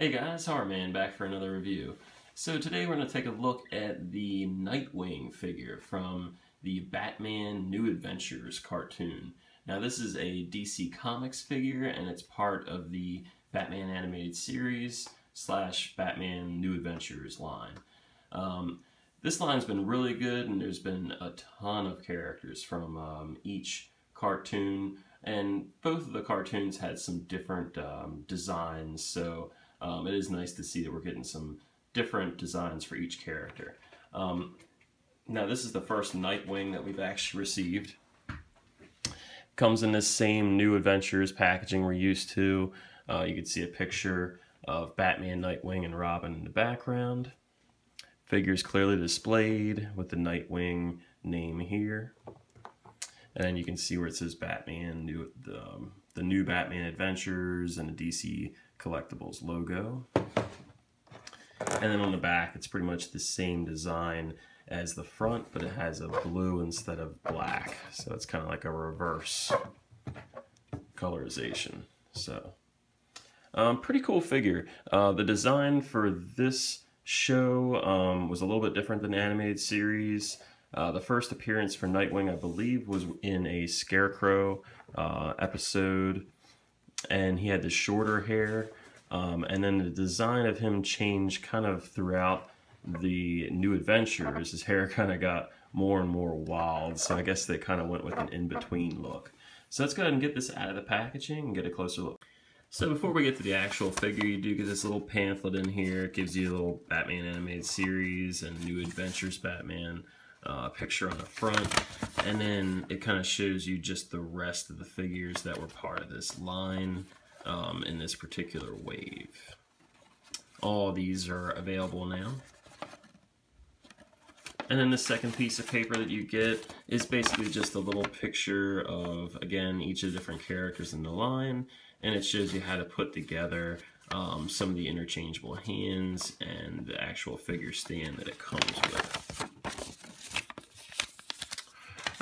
Hey guys, Harman back for another review. So today we're going to take a look at the Nightwing figure from the Batman New Adventures cartoon. Now this is a DC Comics figure and it's part of the Batman animated series / Batman New Adventures line. This line's been really good and there's been a ton of characters from each cartoon, and both of the cartoons had some different designs, so it is nice to see that we're getting some different designs for each character. Now this is the first Nightwing that we've actually received. Comes in this same New Adventures packaging we're used to. You can see a picture of Batman, Nightwing, and Robin in the background. Figure's clearly displayed with the Nightwing name here. And you can see where it says Batman, the new Batman Adventures, and the DC Collectibles logo. And then on the back, it's pretty much the same design as the front, but it has a blue instead of black. So it's kind of like a reverse colorization. So, pretty cool figure. The design for this show was a little bit different than the animated series. The first appearance for Nightwing, I believe, was in a Scarecrow episode, and he had the shorter hair, and then the design of him changed kind of throughout the New Adventures. His hair kind of got more and more wild, so I guess they kind of went with an in-between look. So let's go ahead and get this out of the packaging and get a closer look. So before we get to the actual figure, you do get this little pamphlet in here. It gives you a little Batman animated series and New Adventures Batman picture on the front, and then it kind of shows you just the rest of the figures that were part of this line in this particular wave. All these are available now. And then the second piece of paper that you get is basically just a little picture of, again, each of the different characters in the line, and it shows you how to put together some of the interchangeable hands and the actual figure stand that it comes with.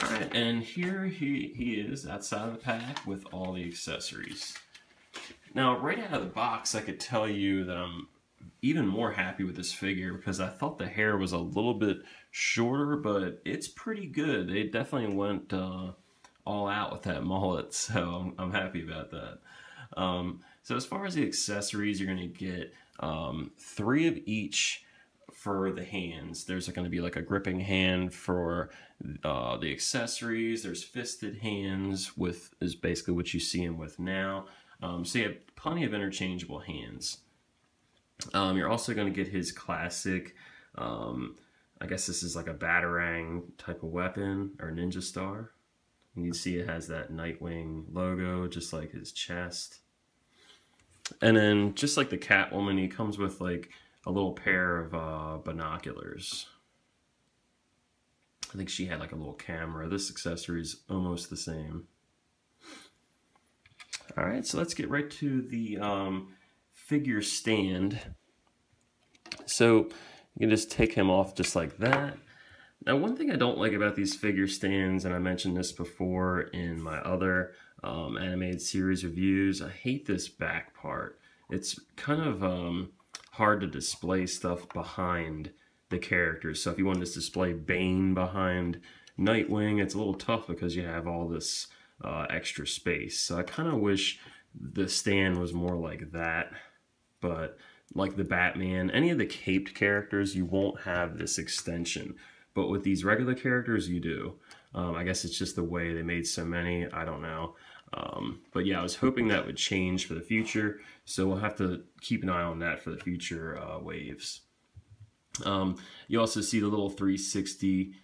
Alright, and here he is outside of the pack with all the accessories. Now, right out of the box, I could tell you that I'm even more happy with this figure because I thought the hair was a little bit shorter, but it's pretty good. They definitely went all out with that mullet, so I'm happy about that. So as far as the accessories, you're going to get 3 of each for the hands. There's going to be like a gripping hand for the accessories. There's fisted hands, is basically what you see him with now. So you have plenty of interchangeable hands. You're also going to get his classic, I guess this is like a Batarang type of weapon, or ninja star. And you can see it has that Nightwing logo, just like his chest. And then, just like the Catwoman, he comes with like a little pair of binoculars. I think she had like a little camera. This accessory is almost the same. Alright, so let's get right to the figure stand. So you can just take him off just like that. Now, one thing I don't like about these figure stands, and I mentioned this before in my other animated series reviews, I hate this back part. It's kind of hard to display stuff behind the characters. So if you want to display Bane behind Nightwing, it's a little tough because you have all this extra space. So I kind of wish the stand was more like that, but like the Batman, any of the caped characters, you won't have this extension. But with these regular characters, you do. I guess it's just the way they made so many. I don't know. But yeah, I was hoping that would change for the future. So we'll have to keep an eye on that for the future waves. You also see the little 360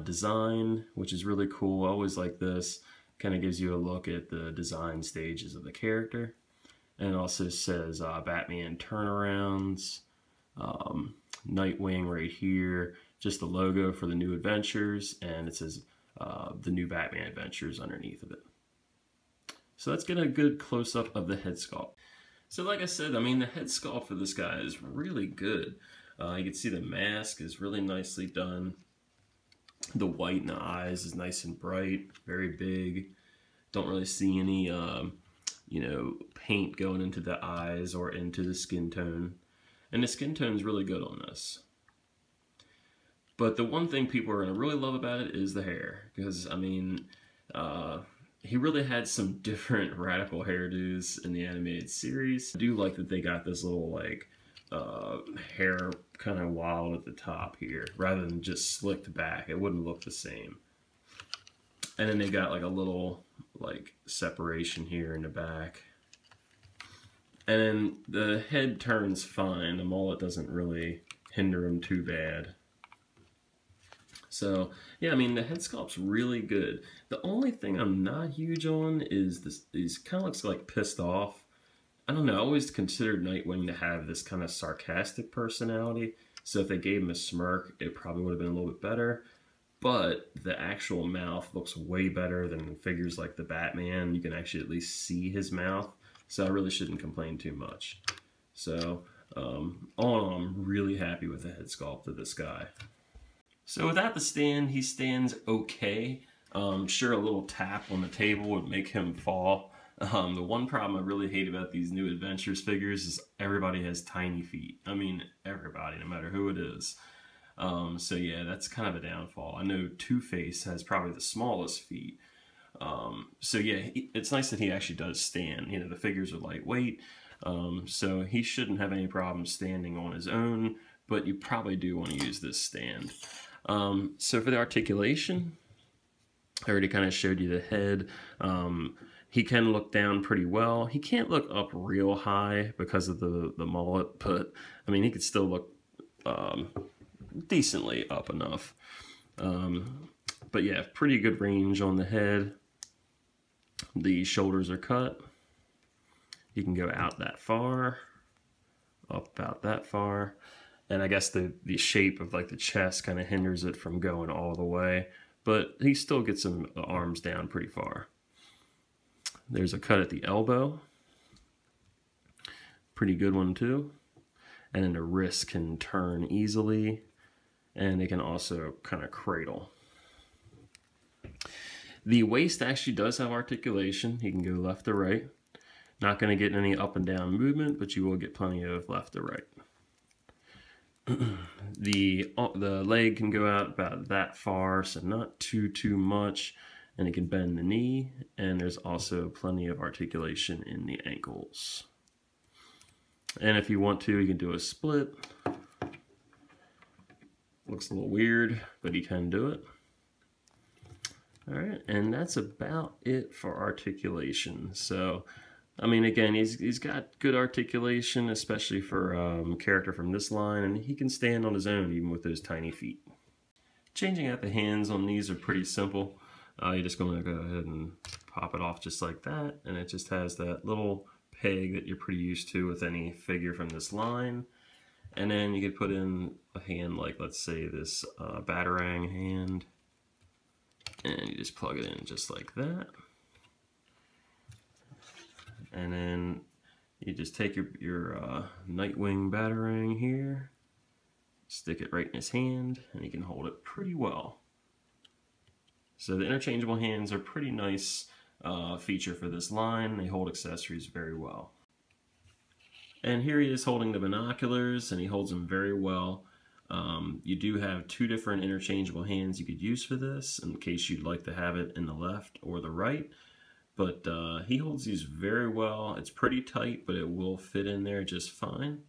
design, which is really cool. I always like this. Kind of gives you a look at the design stages of the character. And it also says Batman turnarounds, Nightwing right here, just the logo for the New Adventures, and it says the new Batman Adventures underneath of it. So let's get a good close-up of the head sculpt. So like I said, I mean, the head sculpt for this guy is really good. You can see the mask is really nicely done. The white in the eyes is nice and bright, very big. Don't really see any you know, paint going into the eyes or into the skin tone. And the skin tone's really good on this. But the one thing people are going to really love about it is the hair. Because, I mean, he really had some different radical hairdos in the animated series. I do like that they got this little, like, hair kind of wild at the top here, rather than just slicked back. It wouldn't look the same. And then they got like a little like separation here in the back. And then the head turns fine. The mullet doesn't really hinder him too bad. So yeah, I mean the head sculpt's really good. The only thing I'm not huge on is this. He's kind of looks like pissed off. I don't know, I always considered Nightwing to have this kind of sarcastic personality, so if they gave him a smirk, it probably would have been a little bit better. But the actual mouth looks way better than figures like the Batman. You can actually at least see his mouth, so I really shouldn't complain too much. So, all in all, I'm really happy with the head sculpt of this guy. So without the stand, he stands okay. Sure, a little tap on the table would make him fall. The one problem I really hate about these new Adventures figures is everybody has tiny feet. I mean, everybody, no matter who it is. So yeah, that's kind of a downfall. I know Two-Face has probably the smallest feet. So yeah, it's nice that he actually does stand. You know, the figures are lightweight, so he shouldn't have any problem standing on his own, but you probably do want to use this stand. So for the articulation, I already kind of showed you the head. He can look down pretty well. He can't look up real high because of the mullet, but I mean, he could still look decently up enough. But yeah, pretty good range on the head. The shoulders are cut. You can go out that far, up about that far. And I guess the shape of like the chest kind of hinders it from going all the way, but he still gets the arms down pretty far. There's a cut at the elbow. Pretty good one too. And then the wrist can turn easily, and they can also kind of cradle. The waist actually does have articulation. You can go left to right. Not going to get any up and down movement, but you will get plenty of left to right. The leg can go out about that far, so not too much. And it can bend the knee, and there's also plenty of articulation in the ankles. And if you want to, you can do a split. Looks a little weird, but you can do it. All right, and that's about it for articulation. So, I mean, again, he's got good articulation, especially for a character from this line, and he can stand on his own even with those tiny feet. Changing out the hands on these are pretty simple. You're just going to go ahead and pop it off just like that, and it just has that little peg that you're pretty used to with any figure from this line. And then you could put in a hand like, let's say, this Batarang hand, and you just plug it in just like that. And then you just take your Nightwing Batarang here, stick it right in his hand, and he can hold it pretty well. So the interchangeable hands are pretty nice feature for this line. They hold accessories very well. And here he is holding the binoculars, and he holds them very well. You do have two different interchangeable hands you could use for this, in case you'd like to have it in the left or the right. But he holds these very well. It's pretty tight, but it will fit in there just fine.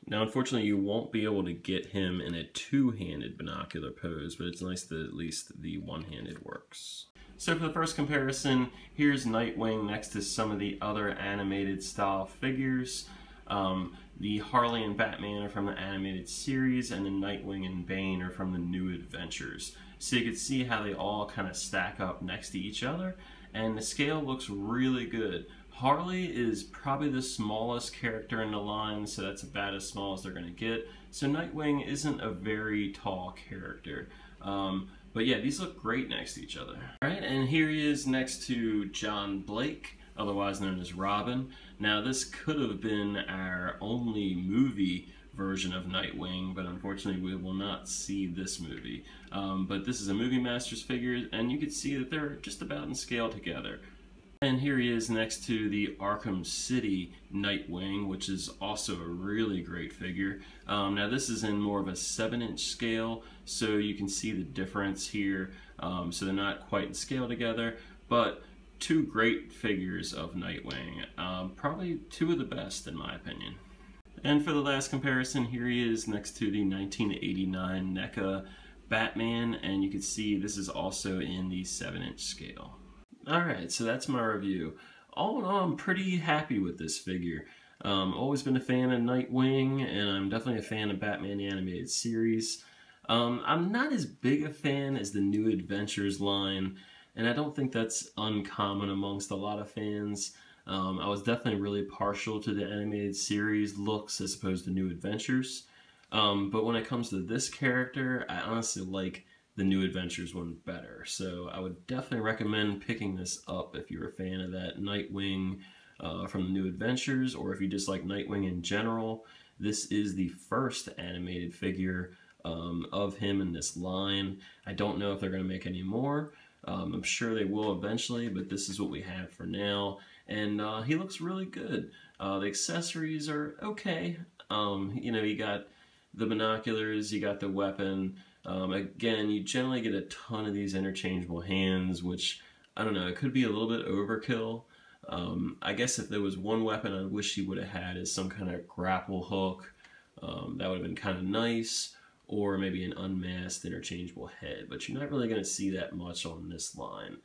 Now, unfortunately, you won't be able to get him in a two-handed binocular pose, but it's nice that at least the one-handed works. So for the first comparison, here's Nightwing next to some of the other animated style figures. The Harley and Batman are from the animated series, and then Nightwing and Bane are from the New Adventures. So you can see how they all kind of stack up next to each other, and the scale looks really good. Harley is probably the smallest character in the line, so that's about as small as they're going to get. So Nightwing isn't a very tall character. But yeah, these look great next to each other. Alright, and here he is next to John Blake, otherwise known as Robin. Now this could have been our only movie version of Nightwing, but unfortunately we will not see this movie. But this is a Movie Masters figure, and you can see that they're just about in scale together. And here he is next to the Arkham City Nightwing, which is also a really great figure. Now this is in more of a 7-inch scale, so you can see the difference here. So they're not quite in scale together, but two great figures of Nightwing. Probably two of the best in my opinion. And for the last comparison, here he is next to the 1989 NECA Batman, and you can see this is also in the 7-inch scale. Alright, so that's my review. All in all, I'm pretty happy with this figure. Always been a fan of Nightwing, and I'm definitely a fan of Batman the Animated Series. I'm not as big a fan as the New Adventures line, and I don't think that's uncommon amongst a lot of fans. I was definitely really partial to the Animated Series looks as opposed to New Adventures. But when it comes to this character, I honestly like the New Adventures one better. So I would definitely recommend picking this up if you're a fan of that Nightwing from the New Adventures, or if you just like Nightwing in general. This is the first animated figure of him in this line. I don't know if they're going to make any more. I'm sure they will eventually, but this is what we have for now. And he looks really good. The accessories are okay. You know, you got the binoculars, you got the weapon. Again, you generally get a ton of these interchangeable hands, which, I don't know, it could be a little bit overkill. I guess if there was one weapon I wish he would have had is some kind of grapple hook. That would have been kind of nice. Or maybe an unmasked interchangeable head, but you're not really going to see that much on this line.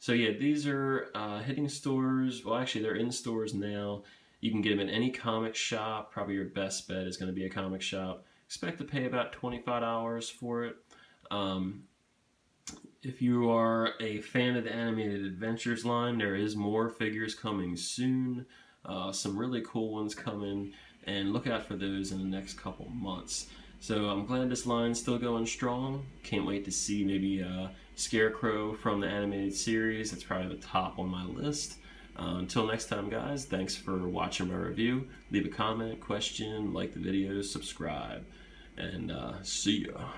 So yeah, these are hitting stores. Well, actually, they're in stores now. You can get them in any comic shop. Probably your best bet is going to be a comic shop. Expect to pay about $25 for it. If you are a fan of the Animated Adventures line, there is more figures coming soon. Some really cool ones coming, and look out for those in the next couple months. So I'm glad this line's still going strong. Can't wait to see maybe Scarecrow from the animated series. That's probably the top on my list. Until next time, guys, thanks for watching my review. Leave a comment, question, like the video, subscribe, and see ya.